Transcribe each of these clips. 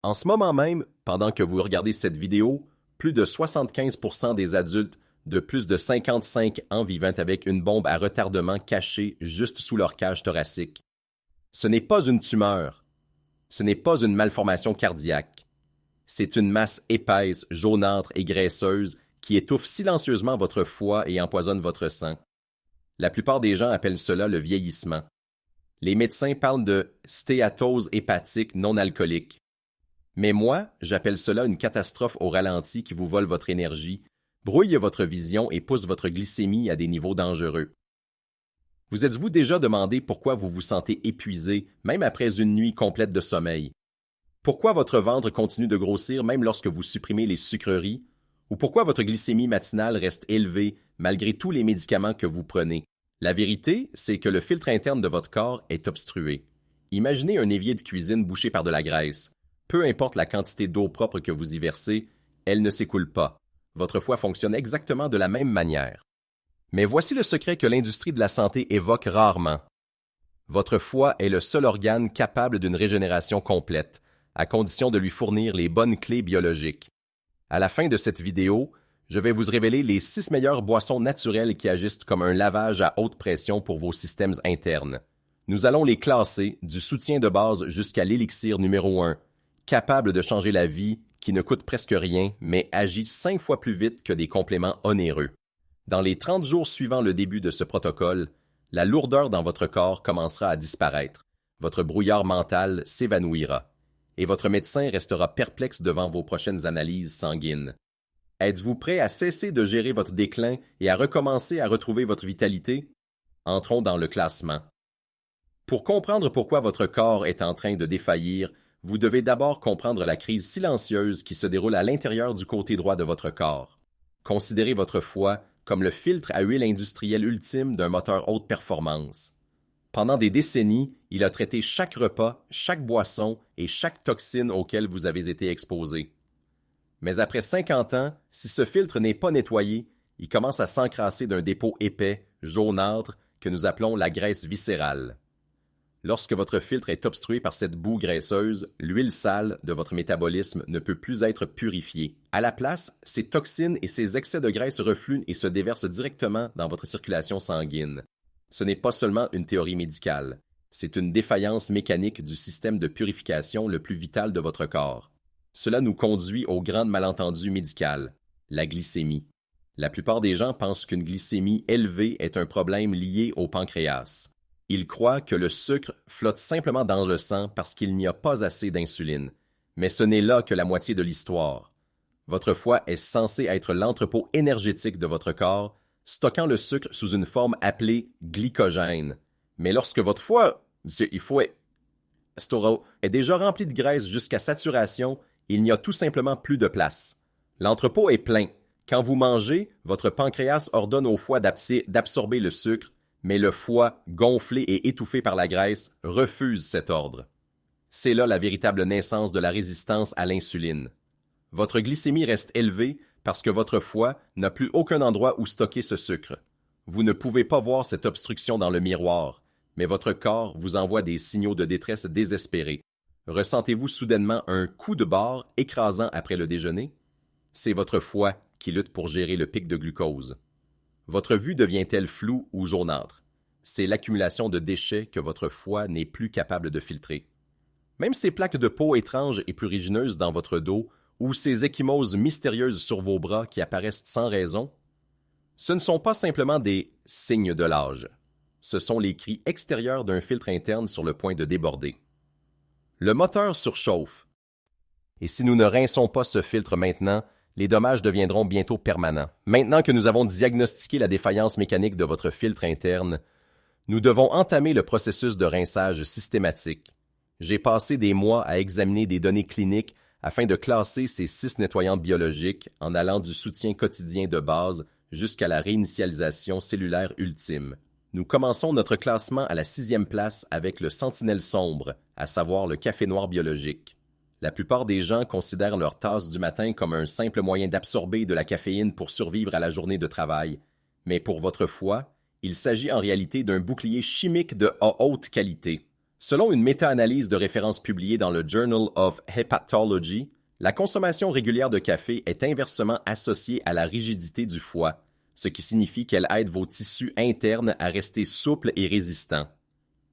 En ce moment même, pendant que vous regardez cette vidéo, plus de 75% des adultes de plus de 55 ans vivent avec une bombe à retardement cachée juste sous leur cage thoracique. Ce n'est pas une tumeur. Ce n'est pas une malformation cardiaque. C'est une masse épaisse, jaunâtre et graisseuse qui étouffe silencieusement votre foie et empoisonne votre sang. La plupart des gens appellent cela le vieillissement. Les médecins parlent de stéatose hépatique non alcoolique. Mais moi, j'appelle cela une catastrophe au ralenti qui vous vole votre énergie, brouille votre vision et pousse votre glycémie à des niveaux dangereux. Vous êtes-vous déjà demandé pourquoi vous vous sentez épuisé, même après une nuit complète de sommeil? Pourquoi votre ventre continue de grossir même lorsque vous supprimez les sucreries? Ou pourquoi votre glycémie matinale reste élevée malgré tous les médicaments que vous prenez? La vérité, c'est que le filtre interne de votre corps est obstrué. Imaginez un évier de cuisine bouché par de la graisse. Peu importe la quantité d'eau propre que vous y versez, elle ne s'écoule pas. Votre foie fonctionne exactement de la même manière. Mais voici le secret que l'industrie de la santé évoque rarement. Votre foie est le seul organe capable d'une régénération complète, à condition de lui fournir les bonnes clés biologiques. À la fin de cette vidéo, je vais vous révéler les 6 meilleures boissons naturelles qui agissent comme un lavage à haute pression pour vos systèmes internes. Nous allons les classer du soutien de base jusqu'à l'élixir numéro 1, capable de changer la vie, qui ne coûte presque rien, mais agit 5 fois plus vite que des compléments onéreux. Dans les 30 jours suivant le début de ce protocole, la lourdeur dans votre corps commencera à disparaître, votre brouillard mental s'évanouira, et votre médecin restera perplexe devant vos prochaines analyses sanguines. Êtes-vous prêt à cesser de gérer votre déclin et à recommencer à retrouver votre vitalité? Entrons dans le classement. Pour comprendre pourquoi votre corps est en train de défaillir, vous devez d'abord comprendre la crise silencieuse qui se déroule à l'intérieur du côté droit de votre corps. Considérez votre foie comme le filtre à huile industrielle ultime d'un moteur haute performance. Pendant des décennies, il a traité chaque repas, chaque boisson et chaque toxine auquel vous avez été exposé. Mais après 50 ans, si ce filtre n'est pas nettoyé, il commence à s'encrasser d'un dépôt épais, jaunâtre, que nous appelons la graisse viscérale. Lorsque votre filtre est obstrué par cette boue graisseuse, l'huile sale de votre métabolisme ne peut plus être purifiée. À la place, ces toxines et ces excès de graisse refluent et se déversent directement dans votre circulation sanguine. Ce n'est pas seulement une théorie médicale, c'est une défaillance mécanique du système de purification le plus vital de votre corps. Cela nous conduit au grand malentendu médical, la glycémie. La plupart des gens pensent qu'une glycémie élevée est un problème lié au pancréas. Ils croient que le sucre flotte simplement dans le sang parce qu'il n'y a pas assez d'insuline. Mais ce n'est là que la moitié de l'histoire. Votre foie est censé être l'entrepôt énergétique de votre corps, stockant le sucre sous une forme appelée glycogène. Mais lorsque votre foie, est déjà rempli de graisse jusqu'à saturation, il n'y a tout simplement plus de place. L'entrepôt est plein. Quand vous mangez, votre pancréas ordonne au foie d'absorber le sucre, mais le foie, gonflé et étouffé par la graisse, refuse cet ordre. C'est là la véritable naissance de la résistance à l'insuline. Votre glycémie reste élevée parce que votre foie n'a plus aucun endroit où stocker ce sucre. Vous ne pouvez pas voir cette obstruction dans le miroir, mais votre corps vous envoie des signaux de détresse désespérés. Ressentez-vous soudainement un coup de barre écrasant après le déjeuner? C'est votre foie qui lutte pour gérer le pic de glucose. Votre vue devient-elle floue ou jaunâtre? C'est l'accumulation de déchets que votre foie n'est plus capable de filtrer. Même ces plaques de peau étranges et prurigineuses dans votre dos ou ces ecchymoses mystérieuses sur vos bras qui apparaissent sans raison, ce ne sont pas simplement des signes de l'âge. Ce sont les cris extérieurs d'un filtre interne sur le point de déborder. Le moteur surchauffe. Et si nous ne rinçons pas ce filtre maintenant, les dommages deviendront bientôt permanents. Maintenant que nous avons diagnostiqué la défaillance mécanique de votre filtre interne, nous devons entamer le processus de rinçage systématique. J'ai passé des mois à examiner des données cliniques afin de classer ces 6 nettoyantes biologiques en allant du soutien quotidien de base jusqu'à la réinitialisation cellulaire ultime. Nous commençons notre classement à la 6e place avec le sentinelle sombre, à savoir le café noir biologique. La plupart des gens considèrent leur tasse du matin comme un simple moyen d'absorber de la caféine pour survivre à la journée de travail. Mais pour votre foie, il s'agit en réalité d'un bouclier chimique de haute qualité. Selon une méta-analyse de référence publiée dans le Journal of Hepatology, la consommation régulière de café est inversement associée à la rigidité du foie, ce qui signifie qu'elle aide vos tissus internes à rester souples et résistants.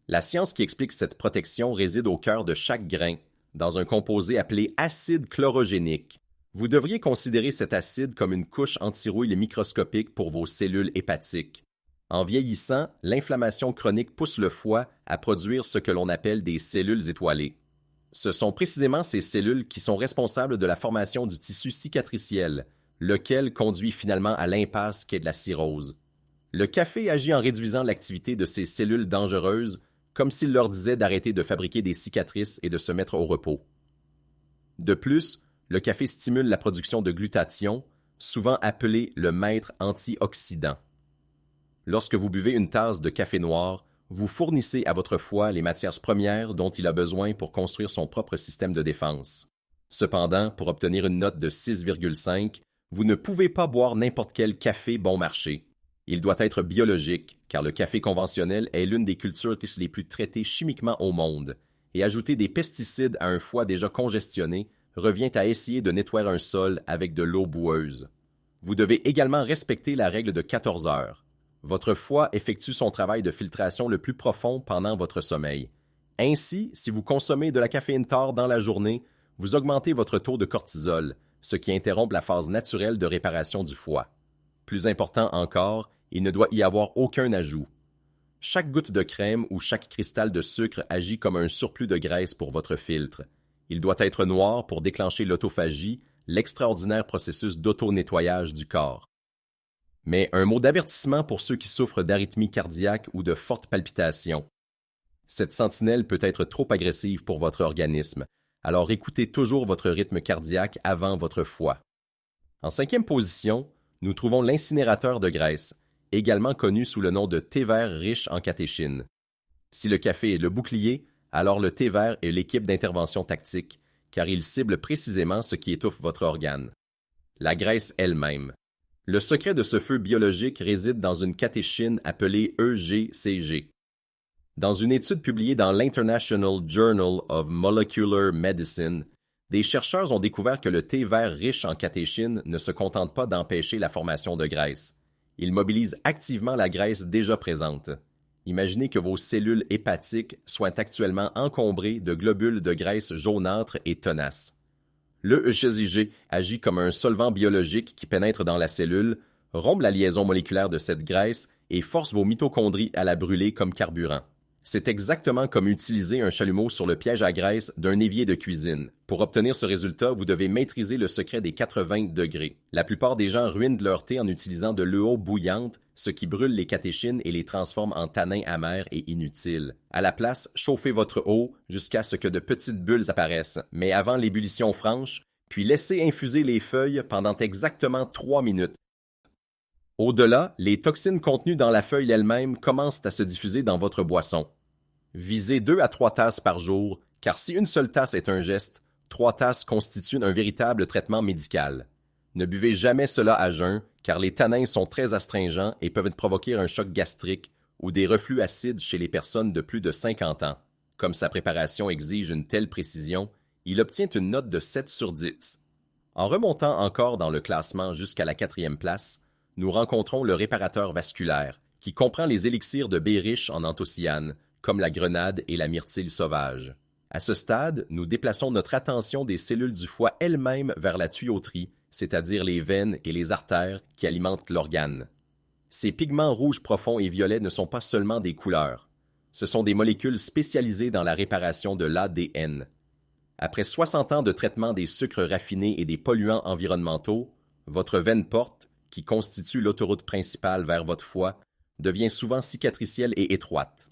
La science qui explique cette protection réside au cœur de chaque grain, dans un composé appelé acide chlorogénique. Vous devriez considérer cet acide comme une couche anti-rouille microscopique pour vos cellules hépatiques. En vieillissant, l'inflammation chronique pousse le foie à produire ce que l'on appelle des cellules étoilées. Ce sont précisément ces cellules qui sont responsables de la formation du tissu cicatriciel, lequel conduit finalement à l'impasse qu'est de la cirrhose. Le café agit en réduisant l'activité de ces cellules dangereuses, comme s'il leur disait d'arrêter de fabriquer des cicatrices et de se mettre au repos. De plus, le café stimule la production de glutathion, souvent appelé le maître antioxydant. Lorsque vous buvez une tasse de café noir, vous fournissez à votre foie les matières premières dont il a besoin pour construire son propre système de défense. Cependant, pour obtenir une note de 6,5, vous ne pouvez pas boire n'importe quel café bon marché. Il doit être biologique, car le café conventionnel est l'une des cultures les plus traitées chimiquement au monde, et ajouter des pesticides à un foie déjà congestionné revient à essayer de nettoyer un sol avec de l'eau boueuse. Vous devez également respecter la règle de 14 heures. Votre foie effectue son travail de filtration le plus profond pendant votre sommeil. Ainsi, si vous consommez de la caféine tard dans la journée, vous augmentez votre taux de cortisol, ce qui interrompt la phase naturelle de réparation du foie. Plus important encore, il ne doit y avoir aucun ajout. Chaque goutte de crème ou chaque cristal de sucre agit comme un surplus de graisse pour votre filtre. Il doit être noir pour déclencher l'autophagie, l'extraordinaire processus d'auto-nettoyage du corps. Mais un mot d'avertissement pour ceux qui souffrent d'arythmie cardiaque ou de fortes palpitations. Cette sentinelle peut être trop agressive pour votre organisme, alors écoutez toujours votre rythme cardiaque avant votre foie. En 5e position, nous trouvons l'incinérateur de graisse, également connu sous le nom de thé vert riche en catéchine. Si le café est le bouclier, alors le thé vert est l'équipe d'intervention tactique, car il cible précisément ce qui étouffe votre organe. La graisse elle-même. Le secret de ce feu biologique réside dans une catéchine appelée EGCG. Dans une étude publiée dans l'International Journal of Molecular Medicine, des chercheurs ont découvert que le thé vert riche en catéchine ne se contente pas d'empêcher la formation de graisse. Il mobilise activement la graisse déjà présente. Imaginez que vos cellules hépatiques soient actuellement encombrées de globules de graisse jaunâtres et tenaces. Le EGCG agit comme un solvant biologique qui pénètre dans la cellule, rompt la liaison moléculaire de cette graisse et force vos mitochondries à la brûler comme carburant. C'est exactement comme utiliser un chalumeau sur le piège à graisse d'un évier de cuisine. Pour obtenir ce résultat, vous devez maîtriser le secret des 80 degrés. La plupart des gens ruinent leur thé en utilisant de l'eau bouillante, ce qui brûle les catéchines et les transforme en tanins amers et inutiles. À la place, chauffez votre eau jusqu'à ce que de petites bulles apparaissent, mais avant l'ébullition franche, puis laissez infuser les feuilles pendant exactement 3 minutes. Au-delà, les toxines contenues dans la feuille elle-même commencent à se diffuser dans votre boisson. Visez 2 à 3 tasses par jour, car si une seule tasse est un geste, 3 tasses constituent un véritable traitement médical. Ne buvez jamais cela à jeun, car les tanins sont très astringents et peuvent provoquer un choc gastrique ou des reflux acides chez les personnes de plus de 50 ans. Comme sa préparation exige une telle précision, il obtient une note de 7 sur 10. En remontant encore dans le classement jusqu'à la 4e place, nous rencontrons le réparateur vasculaire, qui comprend les élixirs de baies riches en anthocyanes, comme la grenade et la myrtille sauvage. À ce stade, nous déplaçons notre attention des cellules du foie elles-mêmes vers la tuyauterie, c'est-à-dire les veines et les artères qui alimentent l'organe. Ces pigments rouges profonds et violets ne sont pas seulement des couleurs. Ce sont des molécules spécialisées dans la réparation de l'ADN. Après 60 ans de traitement des sucres raffinés et des polluants environnementaux, votre veine porte, qui constitue l'autoroute principale vers votre foie, devient souvent cicatricielle et étroite.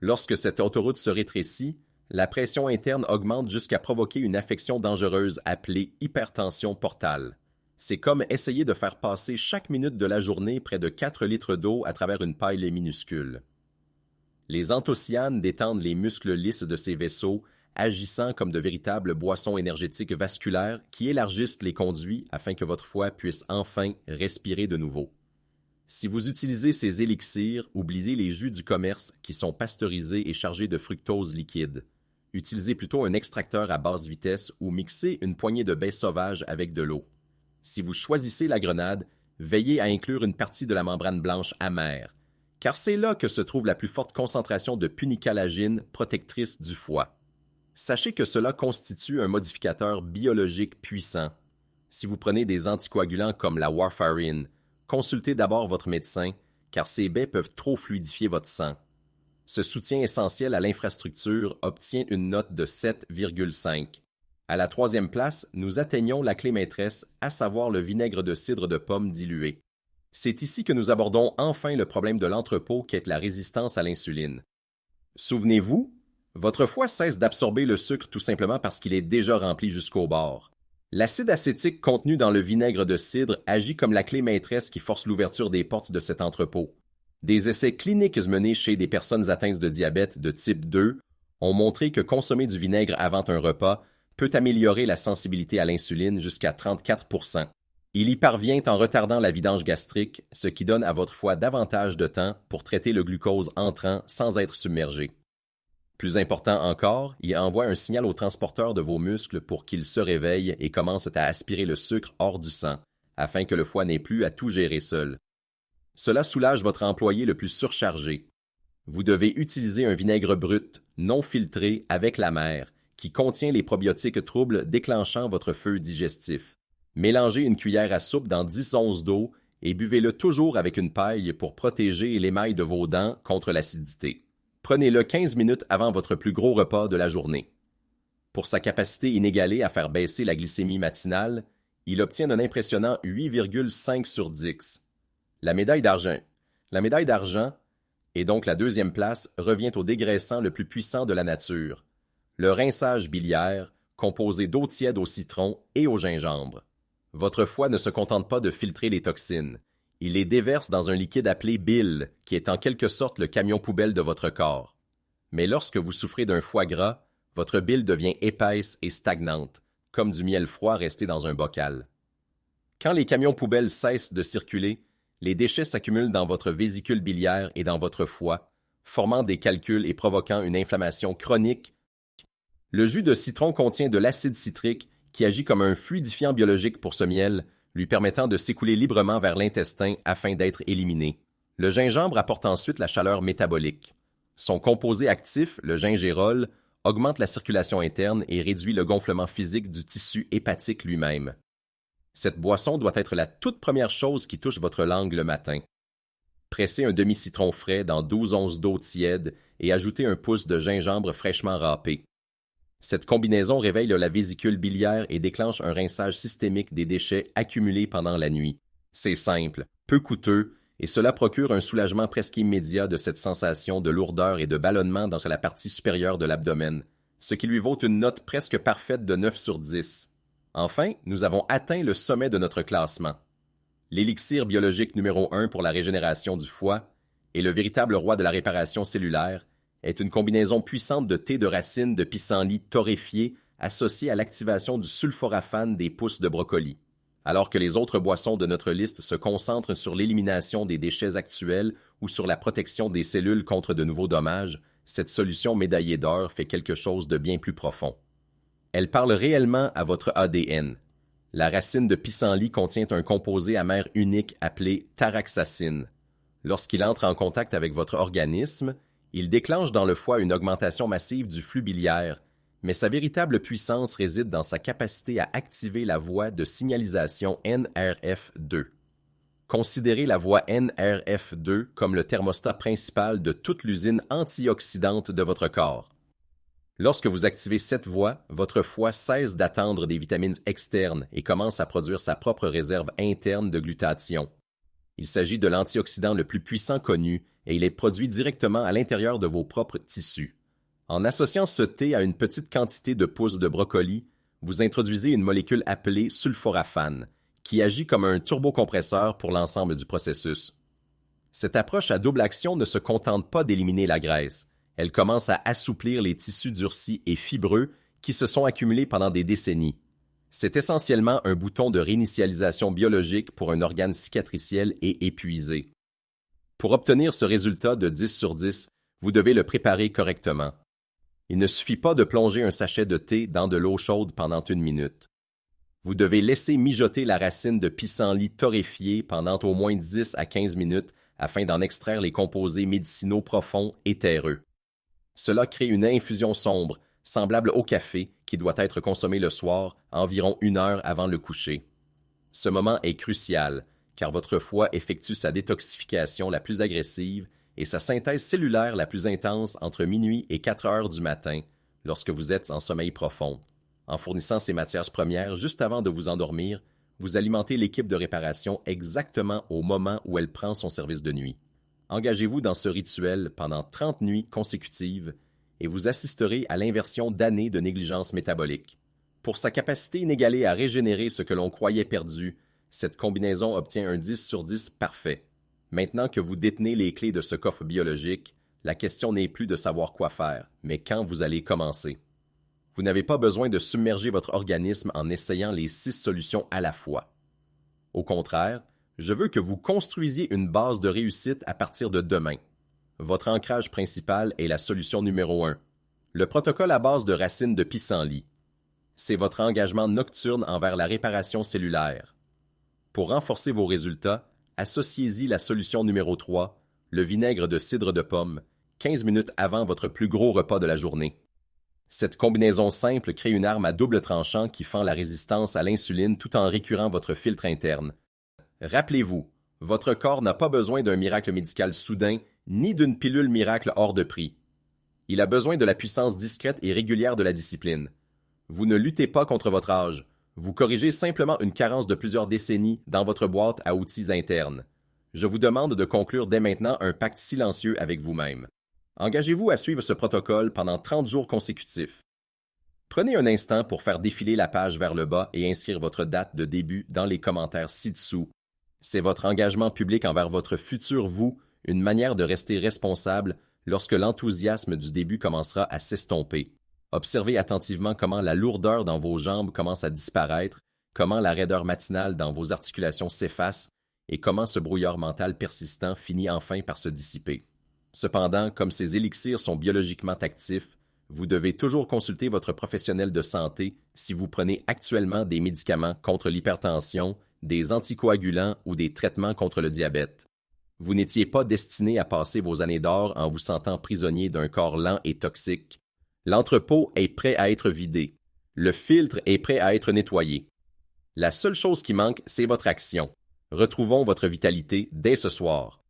Lorsque cette autoroute se rétrécit, la pression interne augmente jusqu'à provoquer une affection dangereuse appelée hypertension portale. C'est comme essayer de faire passer chaque minute de la journée près de 4 litres d'eau à travers une paille minuscule. Les anthocyanes détendent les muscles lisses de ces vaisseaux, agissant comme de véritables boissons énergétiques vasculaires qui élargissent les conduits afin que votre foie puisse enfin respirer de nouveau. Si vous utilisez ces élixirs, oubliez les jus du commerce qui sont pasteurisés et chargés de fructose liquide. Utilisez plutôt un extracteur à basse vitesse ou mixez une poignée de baies sauvages avec de l'eau. Si vous choisissez la grenade, veillez à inclure une partie de la membrane blanche amère, car c'est là que se trouve la plus forte concentration de punicalagine protectrice du foie. Sachez que cela constitue un modificateur biologique puissant. Si vous prenez des anticoagulants comme la warfarine, consultez d'abord votre médecin, car ces baies peuvent trop fluidifier votre sang. Ce soutien essentiel à l'infrastructure obtient une note de 7,5. À la troisième place, nous atteignons la clé maîtresse, à savoir le vinaigre de cidre de pomme dilué. C'est ici que nous abordons enfin le problème de l'entrepôt qu'est la résistance à l'insuline. Souvenez-vous, votre foie cesse d'absorber le sucre tout simplement parce qu'il est déjà rempli jusqu'au bord. L'acide acétique contenu dans le vinaigre de cidre agit comme la clé maîtresse qui force l'ouverture des portes de cet entrepôt. Des essais cliniques menés chez des personnes atteintes de diabète de type 2 ont montré que consommer du vinaigre avant un repas peut améliorer la sensibilité à l'insuline jusqu'à 34%. Il y parvient en retardant la vidange gastrique, ce qui donne à votre foie davantage de temps pour traiter le glucose entrant sans être submergé. Plus important encore, il envoie un signal au transporteur de vos muscles pour qu'ils se réveillent et commencent à aspirer le sucre hors du sang, afin que le foie n'ait plus à tout gérer seul. Cela soulage votre employé le plus surchargé. Vous devez utiliser un vinaigre brut, non filtré, avec la mer, qui contient les probiotiques troubles déclenchant votre feu digestif. Mélangez une cuillère à soupe dans 10 onces d'eau et buvez-le toujours avec une paille pour protéger l'émail de vos dents contre l'acidité. Prenez-le 15 minutes avant votre plus gros repas de la journée. Pour sa capacité inégalée à faire baisser la glycémie matinale, il obtient un impressionnant 8,5 sur 10. La médaille d'argent, et donc la deuxième place, revient au dégraissant le plus puissant de la nature, le rinçage biliaire, composé d'eau tiède au citron et au gingembre. Votre foie ne se contente pas de filtrer les toxines. Il les déverse dans un liquide appelé bile, qui est en quelque sorte le camion poubelle de votre corps. Mais lorsque vous souffrez d'un foie gras, votre bile devient épaisse et stagnante, comme du miel froid resté dans un bocal. Quand les camions poubelles cessent de circuler, les déchets s'accumulent dans votre vésicule biliaire et dans votre foie, formant des calculs et provoquant une inflammation chronique. Le jus de citron contient de l'acide citrique qui agit comme un fluidifiant biologique pour ce miel, lui permettant de s'écouler librement vers l'intestin afin d'être éliminé. Le gingembre apporte ensuite la chaleur métabolique. Son composé actif, le gingérol, augmente la circulation interne et réduit le gonflement physique du tissu hépatique lui-même. Cette boisson doit être la toute première chose qui touche votre langue le matin. Pressez un demi-citron frais dans 12 onces d'eau tiède et ajoutez un pouce de gingembre fraîchement râpé. Cette combinaison réveille la vésicule biliaire et déclenche un rinçage systémique des déchets accumulés pendant la nuit. C'est simple, peu coûteux, et cela procure un soulagement presque immédiat de cette sensation de lourdeur et de ballonnement dans la partie supérieure de l'abdomen, ce qui lui vaut une note presque parfaite de 9 sur 10. Enfin, nous avons atteint le sommet de notre classement. L'élixir biologique numéro 1 pour la régénération du foie, et le véritable roi de la réparation cellulaire, est une combinaison puissante de thé de racines de pissenlit torréfié associée à l'activation du sulforaphane des pousses de brocoli. Alors que les autres boissons de notre liste se concentrent sur l'élimination des déchets actuels ou sur la protection des cellules contre de nouveaux dommages, cette solution médaillée d'or fait quelque chose de bien plus profond. Elle parle réellement à votre ADN. La racine de pissenlit contient un composé amer unique appelé taraxacine. Lorsqu'il entre en contact avec votre organisme, il déclenche dans le foie une augmentation massive du flux biliaire, mais sa véritable puissance réside dans sa capacité à activer la voie de signalisation NRF2. Considérez la voie NRF2 comme le thermostat principal de toute l'usine antioxydante de votre corps. Lorsque vous activez cette voie, votre foie cesse d'attendre des vitamines externes et commence à produire sa propre réserve interne de glutathion. Il s'agit de l'antioxydant le plus puissant connu et il est produit directement à l'intérieur de vos propres tissus. En associant ce thé à une petite quantité de pousses de brocoli, vous introduisez une molécule appelée sulforaphane, qui agit comme un turbocompresseur pour l'ensemble du processus. Cette approche à double action ne se contente pas d'éliminer la graisse. Elle commence à assouplir les tissus durcis et fibreux qui se sont accumulés pendant des décennies. C'est essentiellement un bouton de réinitialisation biologique pour un organe cicatriciel et épuisé. Pour obtenir ce résultat de 10 sur 10, vous devez le préparer correctement. Il ne suffit pas de plonger un sachet de thé dans de l'eau chaude pendant 1 minute. Vous devez laisser mijoter la racine de pissenlit torréfiée pendant au moins 10 à 15 minutes afin d'en extraire les composés médicinaux profonds et terreux. Cela crée une infusion sombre, semblable au café, qui doit être consommée le soir, environ 1 heure avant le coucher. Ce moment est crucial, car votre foie effectue sa détoxification la plus agressive et sa synthèse cellulaire la plus intense entre minuit et 4 heures du matin, lorsque vous êtes en sommeil profond. En fournissant ces matières premières juste avant de vous endormir, vous alimentez l'équipe de réparation exactement au moment où elle prend son service de nuit. Engagez-vous dans ce rituel pendant 30 nuits consécutives et vous assisterez à l'inversion d'années de négligence métabolique. Pour sa capacité inégalée à régénérer ce que l'on croyait perdu, cette combinaison obtient un 10 sur 10 parfait. Maintenant que vous détenez les clés de ce coffre biologique, la question n'est plus de savoir quoi faire, mais quand vous allez commencer. Vous n'avez pas besoin de submerger votre organisme en essayant les 6 solutions à la fois. Au contraire, je veux que vous construisiez une base de réussite à partir de demain. Votre ancrage principal est la solution numéro 1, le protocole à base de racines de pissenlit. C'est votre engagement nocturne envers la réparation cellulaire. Pour renforcer vos résultats, associez-y la solution numéro 3, le vinaigre de cidre de pomme, 15 minutes avant votre plus gros repas de la journée. Cette combinaison simple crée une arme à double tranchant qui fend la résistance à l'insuline tout en récurant votre filtre interne. Rappelez-vous, votre corps n'a pas besoin d'un miracle médical soudain ni d'une pilule miracle hors de prix. Il a besoin de la puissance discrète et régulière de la discipline. Vous ne luttez pas contre votre âge. Vous corrigez simplement une carence de plusieurs décennies dans votre boîte à outils interne. Je vous demande de conclure dès maintenant un pacte silencieux avec vous-même. Engagez-vous à suivre ce protocole pendant 30 jours consécutifs. Prenez un instant pour faire défiler la page vers le bas et inscrire votre date de début dans les commentaires ci-dessous. C'est votre engagement public envers votre futur vous, une manière de rester responsable lorsque l'enthousiasme du début commencera à s'estomper. Observez attentivement comment la lourdeur dans vos jambes commence à disparaître, comment la raideur matinale dans vos articulations s'efface et comment ce brouillard mental persistant finit enfin par se dissiper. Cependant, comme ces élixirs sont biologiquement actifs, vous devez toujours consulter votre professionnel de santé si vous prenez actuellement des médicaments contre l'hypertension, des anticoagulants ou des traitements contre le diabète. Vous n'étiez pas destiné à passer vos années d'or en vous sentant prisonnier d'un corps lent et toxique. L'entrepôt est prêt à être vidé. Le filtre est prêt à être nettoyé. La seule chose qui manque, c'est votre action. Retrouvons votre vitalité dès ce soir.